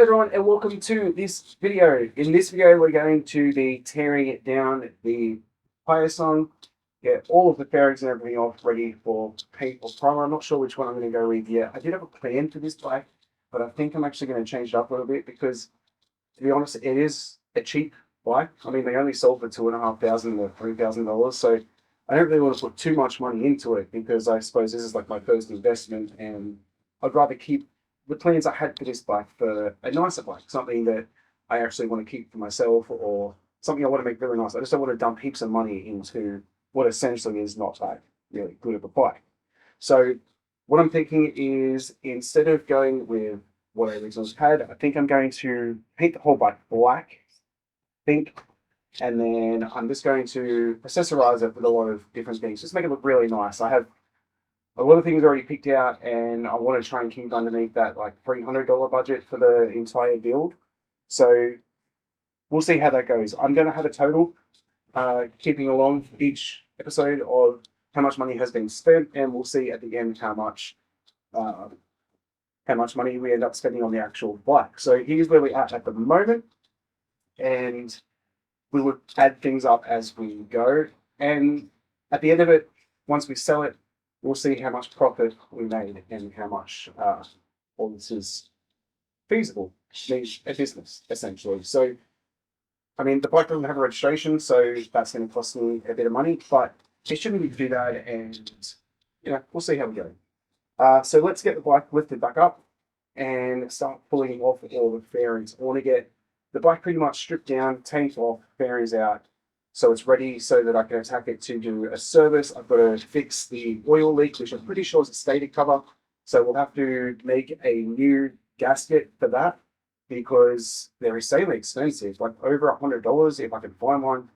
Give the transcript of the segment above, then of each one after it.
Hi everyone and welcome to this video. In this video we're going to be tearing it down the hyosung, get all of the fairings and everything off ready for paint or primer. I'm not sure which one I'm going to go with yet. I did have a plan for this bike, but I think I'm actually going to change it up a little bit because, to be honest, it is a cheap bike. I mean, they only sold for $2,500 or $3,000, so I don't really want to put too much money into it because I suppose this is like my first investment, and I'd rather keep the plans I had for this bike for a nicer bike, something that I actually want to keep for myself or something I want to make really nice. I just don't want to dump heaps of money into what essentially is not like really good of a bike. So what I'm thinking is, instead of going with what I originally had, I think I'm going to paint the whole bike black, pink, and then I'm just going to accessorize it with a lot of different things. Just make it look really nice. I have a lot of things already picked out, and I want to try and keep underneath that like $300 budget for the entire build. So we'll see how that goes. I'm going to have a total, keeping along each episode of how much money has been spent, and we'll see at the end uh, how much money we end up spending on the actual bike. So here's where we're at the moment, and we would add things up as we go. And at the end of it, once we sell it, we'll see how much profit we made and how much all this is feasible, needs a business, essentially. So, I mean, the bike doesn't have a registration, so that's going to cost me a bit of money, but it shouldn't be too bad, and, we'll see how we go. So let's get the bike lifted back up and start pulling off all the fairings. I want to get the bike pretty much stripped down, tanked off, fairings out, so it's ready so that I can attack it to do a service. I've got to fix the oil leak, which I'm pretty sure is a static cover. So we'll have to make a new gasket for that because they're insanely expensive, like over $100 if I can find one.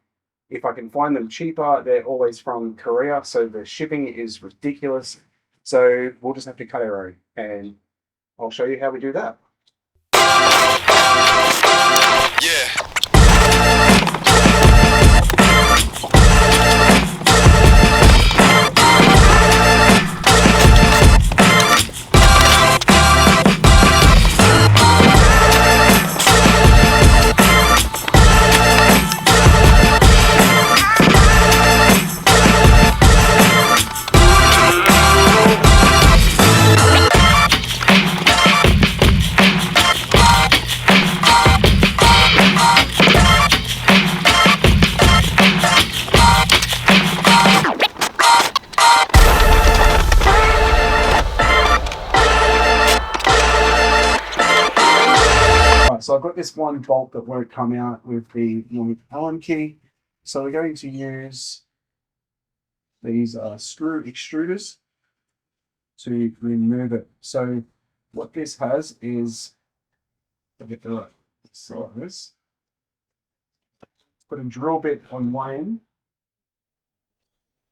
If I can find them cheaper, they're always from Korea, so the shipping is ridiculous. So we'll just have to cut our own, and I'll show you how we do that. Yeah. So I've got this one bolt that won't come out with the Allen key. So we're going to use these screw extruders to remove it. So what this has is, I'll get the size. Put a drill bit on one,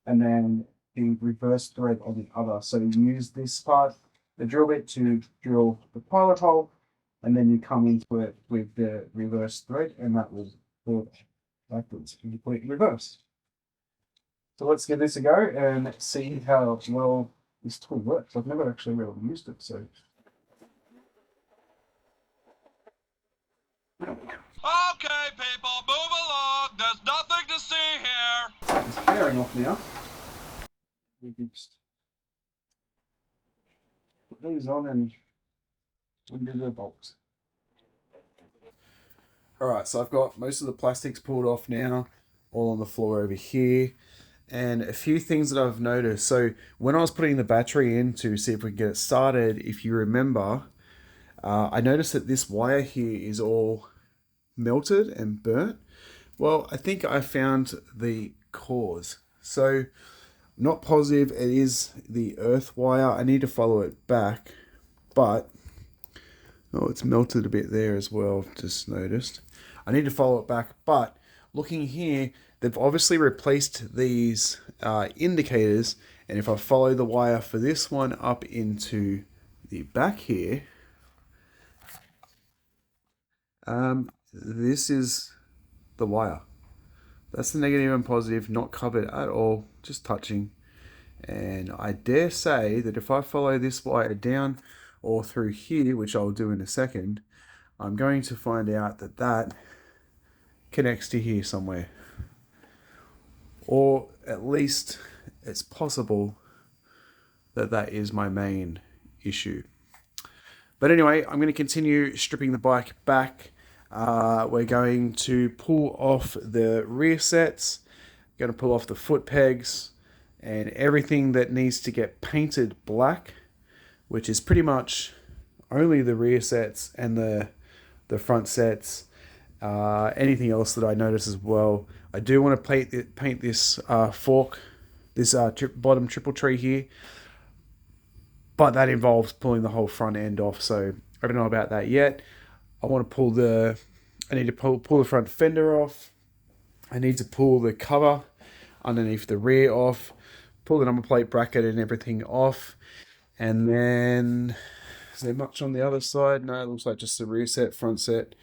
and then the reverse thread on the other. So you use this part, the drill bit, to drill the pilot hole, and then you come into it with the reverse thread, and that will pull backwards and completely reverse. So let's give this a go and see how well this tool works. I've never actually really used it, so. Okay, people, move along. There's nothing to see here. It's fairing off now. We can just put these on and undo the bolts. Alright, so I've got most of the plastics pulled off now, all on the floor over here. And a few things that I've noticed. So when I was putting the battery in to see if we can get it started, if you remember, I noticed that this wire here is all melted and burnt. Well, I think I found the cause. So not positive it is the earth wire. I need to follow it back, but oh, it's melted a bit there as well, I've just noticed. I need to follow it back, but looking here, they've obviously replaced these indicators, and if I follow the wire for this one up into the back here, this is the wire. That's the negative and positive, not covered at all, just touching. And I dare say that if I follow this wire down or through here, which I'll do in a second, I'm going to find out that that connects to here somewhere. Or at least it's possible that that is my main issue. But anyway, I'm going to continue stripping the bike back. We're going to pull off the rear sets, going to pull off the foot pegs, and everything that needs to get painted black, which is pretty much only the rear sets and the front sets. Anything else that I notice as well. I do want to paint this fork, this bottom triple tree here, but that involves pulling the whole front end off, so I don't know about that yet. I want to I need to pull the front fender off. I need to pull the cover underneath the rear off, pull the number plate bracket and everything off, and then is there much on the other side? No, it looks like just the rear set, front set.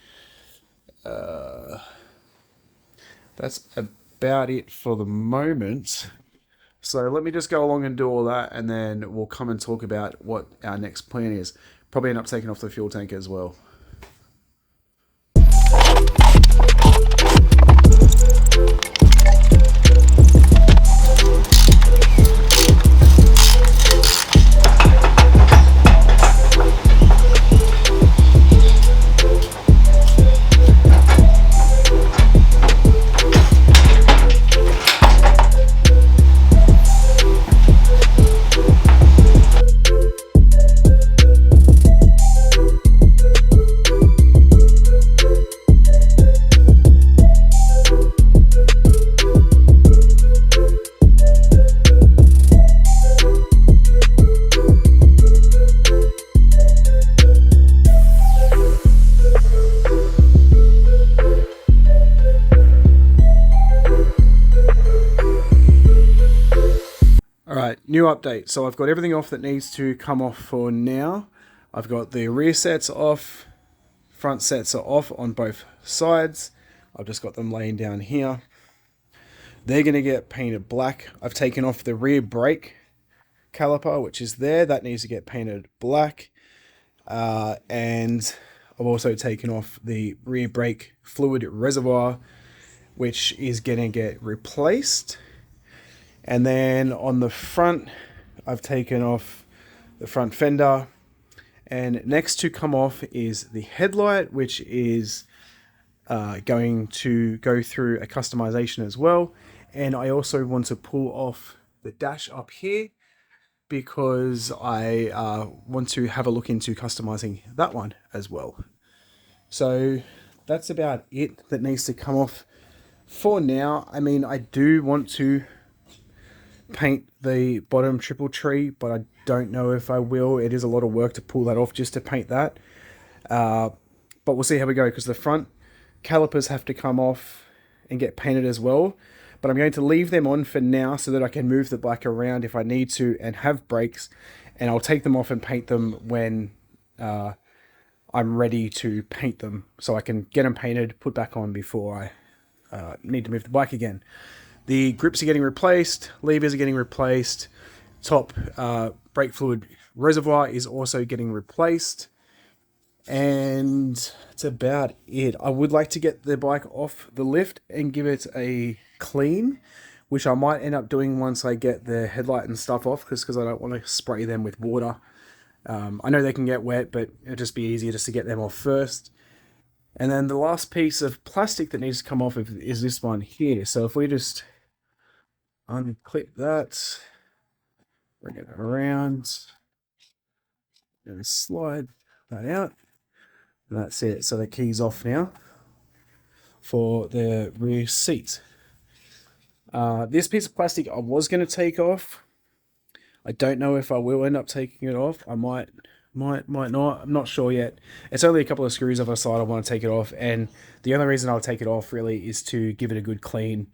That's about it for the moment. So let me just go along and do all that, and then we'll come and talk about what our next plan is. Probably end up taking off the fuel tank as well. New update. So I've got everything off that needs to come off for now. I've got the rear sets off, front sets are off on both sides. I've just got them laying down here. They're going to get painted black. I've taken off the rear brake caliper, which is there. That needs to get painted black. And I've also taken off the rear brake fluid reservoir, which is going to get replaced. And then on the front, I've taken off the front fender. And next to come off is the headlight, which is going to go through a customization as well. And I also want to pull off the dash up here because I want to have a look into customizing that one as well. So that's about it that needs to come off for now. I mean, I do want to paint the bottom triple tree, but I don't know if I will. It is a lot of work to pull that off just to paint that. But we'll see how we go, because the front calipers have to come off and get painted as well. But I'm going to leave them on for now so that I can move the black around if I need to and have brakes. And I'll take them off and paint them when I'm ready to paint them, so I can get them painted, put back on before I need to move the bike again. The grips are getting replaced, levers are getting replaced, top brake fluid reservoir is also getting replaced, and that's about it. I would like to get the bike off the lift and give it a clean, which I might end up doing once I get the headlight and stuff off, because I don't want to spray them with water. I know they can get wet, but it'll just be easier just to get them off first. And then the last piece of plastic that needs to come off is this one here. So if we just unclip that, bring it around, and slide that out, and that's it. So the key's off now for the rear seat. This piece of plastic I was going to take off. I don't know if I will end up taking it off. I might not. I'm not sure yet. It's only a couple of screws off side. I want to take it off, and the only reason I'll take it off really is to give it a good clean.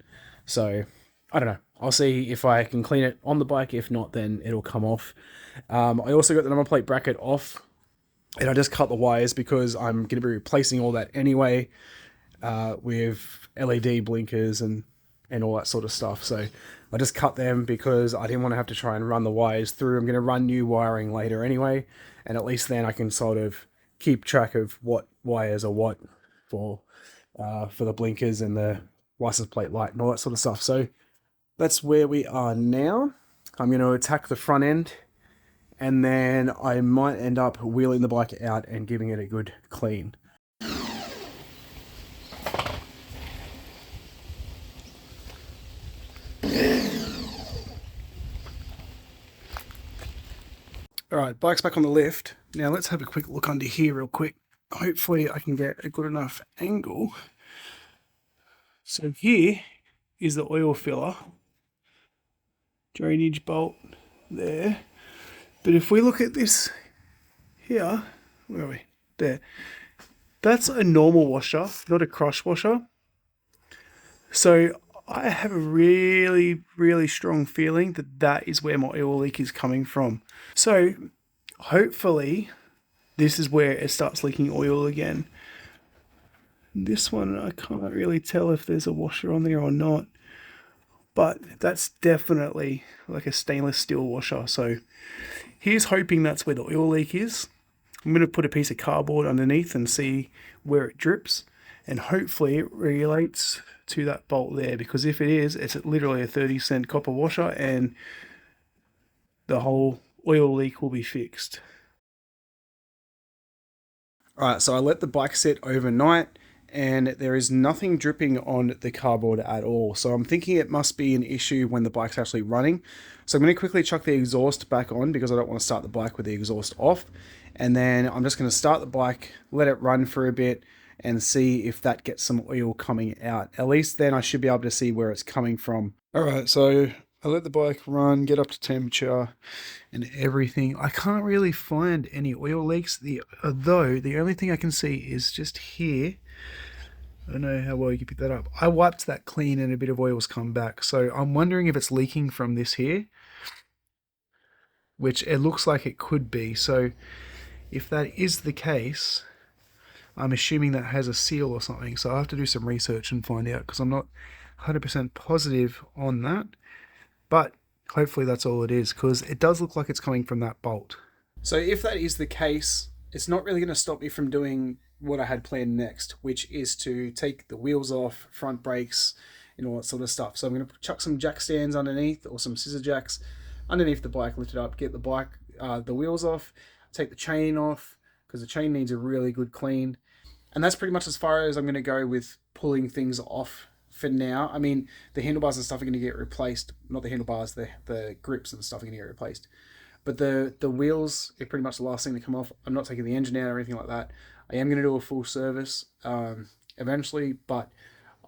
So I don't know. I'll see if I can clean it on the bike. If not, then it'll come off. I also got the number plate bracket off, and I just cut the wires because I'm going to be replacing all that anyway with LED blinkers and all that sort of stuff. So I just cut them because I didn't want to have to try and run the wires through. I'm going to run new wiring later anyway, and at least then I can sort of keep track of what wires are what for the blinkers and the license plate light and all that sort of stuff. So that's where we are now. I'm going to attack the front end, and then I might end up wheeling the bike out and giving it a good clean. Alright, bike's back on the lift. Now let's have a quick look under here real quick. Hopefully I can get a good enough angle. So here is the oil filler. Drainage bolt there. But if we look at this here, where are we? There. That's a normal washer, not a cross washer. So I have a really, really strong feeling that that is where my oil leak is coming from. So hopefully this is where it starts leaking oil again. This one, I can't really tell if there's a washer on there or not, but that's definitely like a stainless steel washer. So here's hoping that's where the oil leak is. I'm going to put a piece of cardboard underneath and see where it drips, and hopefully it relates to that bolt there, because if it is, it's literally a 30-cent copper washer and the whole oil leak will be fixed. Alright, so I let the bike sit overnight and there is nothing dripping on the cardboard at all. So I'm thinking it must be an issue when the bike's actually running. So I'm going to quickly chuck the exhaust back on because I don't want to start the bike with the exhaust off. And then I'm just going to start the bike, let it run for a bit, and see if that gets some oil coming out. At least then I should be able to see where it's coming from. Alright, so I let the bike run, get up to temperature and everything. I can't really find any oil leaks, although the only thing I can see is just here. I don't know how well you can pick that up. I wiped that clean and a bit of oil's come back. So I'm wondering if it's leaking from this here, which it looks like it could be. So if that is the case, I'm assuming that has a seal or something. So I'll have to do some research and find out, because I'm not 100% positive on that. But hopefully that's all it is, because it does look like it's coming from that bolt. So if that is the case, it's not really going to stop me from doing what I had planned next, which is to take the wheels off, front brakes, and all that sort of stuff. So I'm going to chuck some jack stands underneath, or some scissor jacks underneath the bike, lift it up, get the wheels off, take the chain off, because the chain needs a really good clean. And that's pretty much as far as I'm going to go with pulling things off for now. I mean, the handlebars and stuff are going to get replaced. Not the handlebars, the grips and stuff are going to get replaced. But the wheels are pretty much the last thing to come off. I'm not taking the engine out or anything like that. I am going to do a full service eventually, but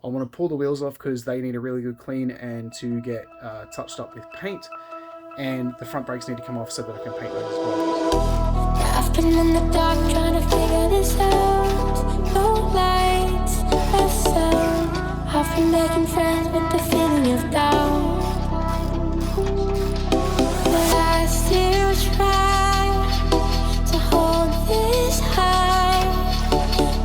I want to pull the wheels off because they need a really good clean and to get touched up with paint. And the front brakes need to come off so that I can paint those as well. I've been in the dark trying to figure this out. No lights, no sound. I've been making friends with the feeling of doubt. But I still try to hold this high.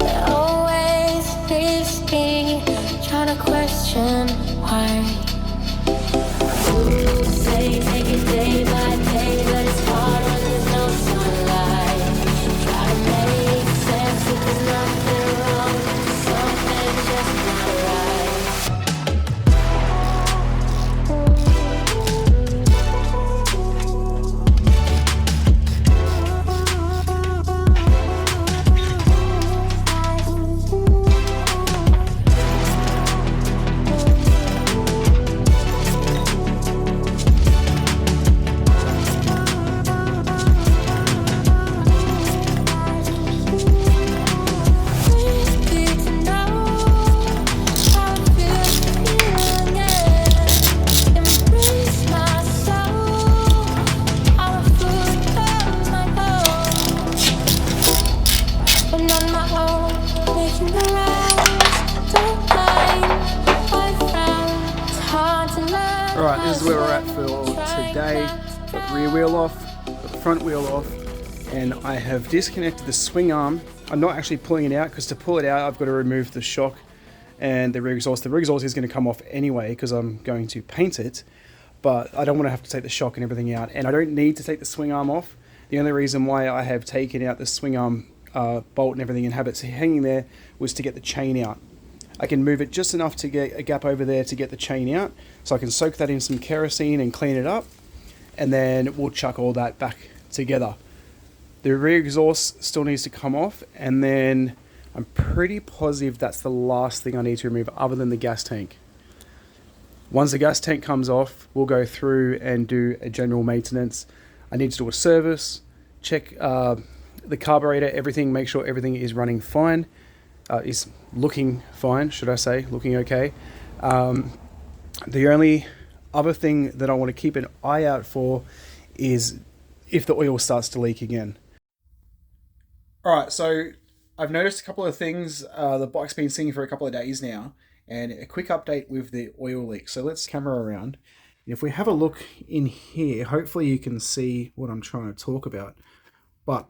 It always leaves me trying to question why. Say take it day by day, but it's hard when there's no sunlight. Try to make sense if there's nothing wrong, something just not right. Alright, this is where we're at for today. Got the rear wheel off, got the front wheel off, and I have disconnected the swing arm. I'm not actually pulling it out, because to pull it out I've got to remove the shock and the rear exhaust. The rear exhaust is going to come off anyway because I'm going to paint it, but I don't want to have to take the shock and everything out, and I don't need to take the swing arm off. The only reason why I have taken out the swing arm bolt and everything and have it hanging there was to get the chain out. I can move it just enough to get a gap over there to get the chain out, so I can soak that in some kerosene and clean it up, and then we'll chuck all that back together. The rear exhaust still needs to come off, and then I'm pretty positive that's the last thing I need to remove other than the gas tank. Once the gas tank comes off, we'll go through and do a general maintenance. I need to do a service, check the carburetor, everything, make sure everything is running fine, is looking fine, should I say, looking okay. The only other thing that I want to keep an eye out for is if the oil starts to leak again. Alright, so I've noticed a couple of things. The bike's been sitting for a couple of days now, and a quick update with the oil leak. So let's camera around. If we have a look in here, hopefully you can see what I'm trying to talk about. But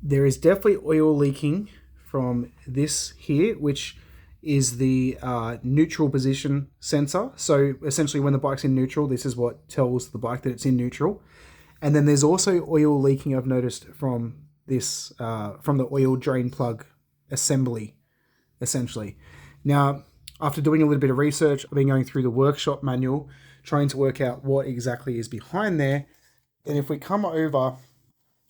there is definitely oil leaking from this here, which is the neutral position sensor. So essentially when the bike's in neutral, this is what tells the bike that it's in neutral. And then there's also oil leaking I've noticed from this, from the oil drain plug assembly, essentially. Now, after doing a little bit of research, I've been going through the workshop manual, trying to work out what exactly is behind there. And if we come over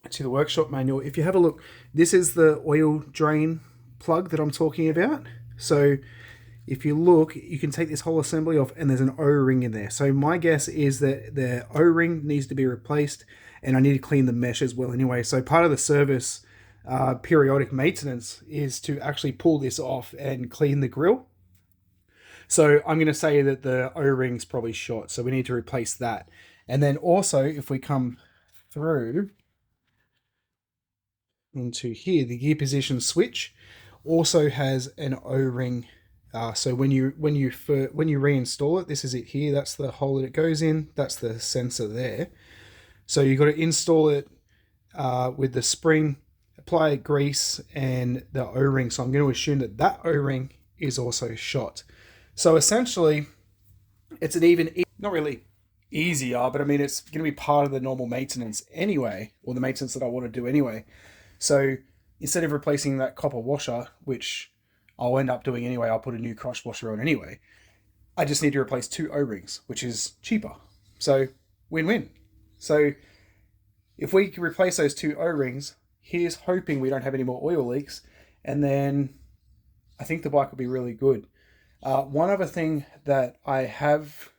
to the workshop manual, if you have a look, this is the oil drain plug that I'm talking about. So if you look, you can take this whole assembly off and there's an O-ring in there. So my guess is that the O-ring needs to be replaced, and I need to clean the mesh as well anyway. So part of the service periodic maintenance is to actually pull this off and clean the grill. So I'm going to say that the O-ring's probably short, so we need to replace that. And then also, if we come through into here, the gear position switch also has an O-ring. So when you reinstall it, this is it here. That's the hole that it goes in. That's the sensor there. So you've got to install it with the spring, apply grease, and the O-ring. So I'm going to assume that that O-ring is also shot. So essentially, it's an even, not really easier, but I mean, it's going to be part of the normal maintenance anyway, or the maintenance that I want to do anyway. So instead of replacing that copper washer, which I'll end up doing anyway, I'll put a new cross washer on anyway, I just need to replace 2 O-rings, which is cheaper. So win-win. So if we can replace those 2 O-rings, here's hoping we don't have any more oil leaks, and then I think the bike will be really good. One other thing that I have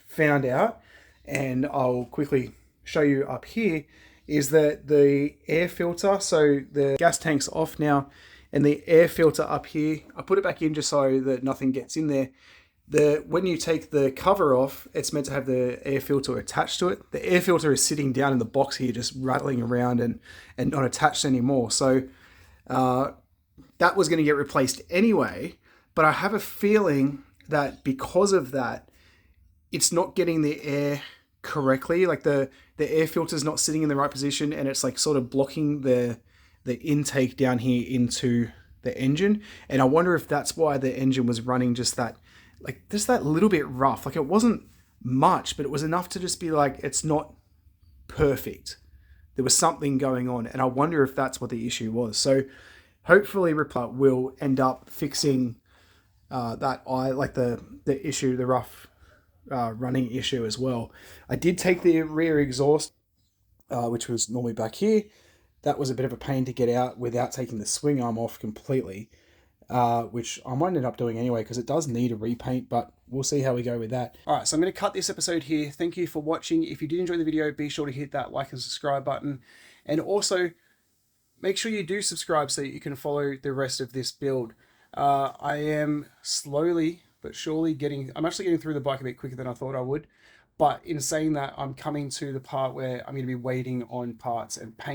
found out, and I'll quickly show you up here, is that the air filter, so the gas tank's off now, and the air filter up here, I put it back in just so that nothing gets in there. When you take the cover off, it's meant to have the air filter attached to it. The air filter is sitting down in the box here, just rattling around and not attached anymore. So that was going to get replaced anyway, but I have a feeling that because of that, it's not getting the air correctly. Like the air filter is not sitting in the right position, and it's like sort of blocking the intake down here into the engine. And I wonder if that's why the engine was running just that little bit rough. Like it wasn't much, but it was enough to just be like, it's not perfect. There was something going on, and I wonder if that's what the issue was. So hopefully Ripper will end up fixing the issue, the rough running issue as well. I did take the rear exhaust, which was normally back here. That was a bit of a pain to get out without taking the swing arm off completely, which I might end up doing anyway because it does need a repaint, but we'll see how we go with that. All right, so I'm going to cut this episode here. Thank you for watching. If you did enjoy the video, be sure to hit that like and subscribe button, and also make sure you do subscribe so that you can follow the rest of this build. I am slowly but surely I'm actually getting through the bike a bit quicker than I thought I would. But in saying that, I'm coming to the part where I'm going to be waiting on parts and paint.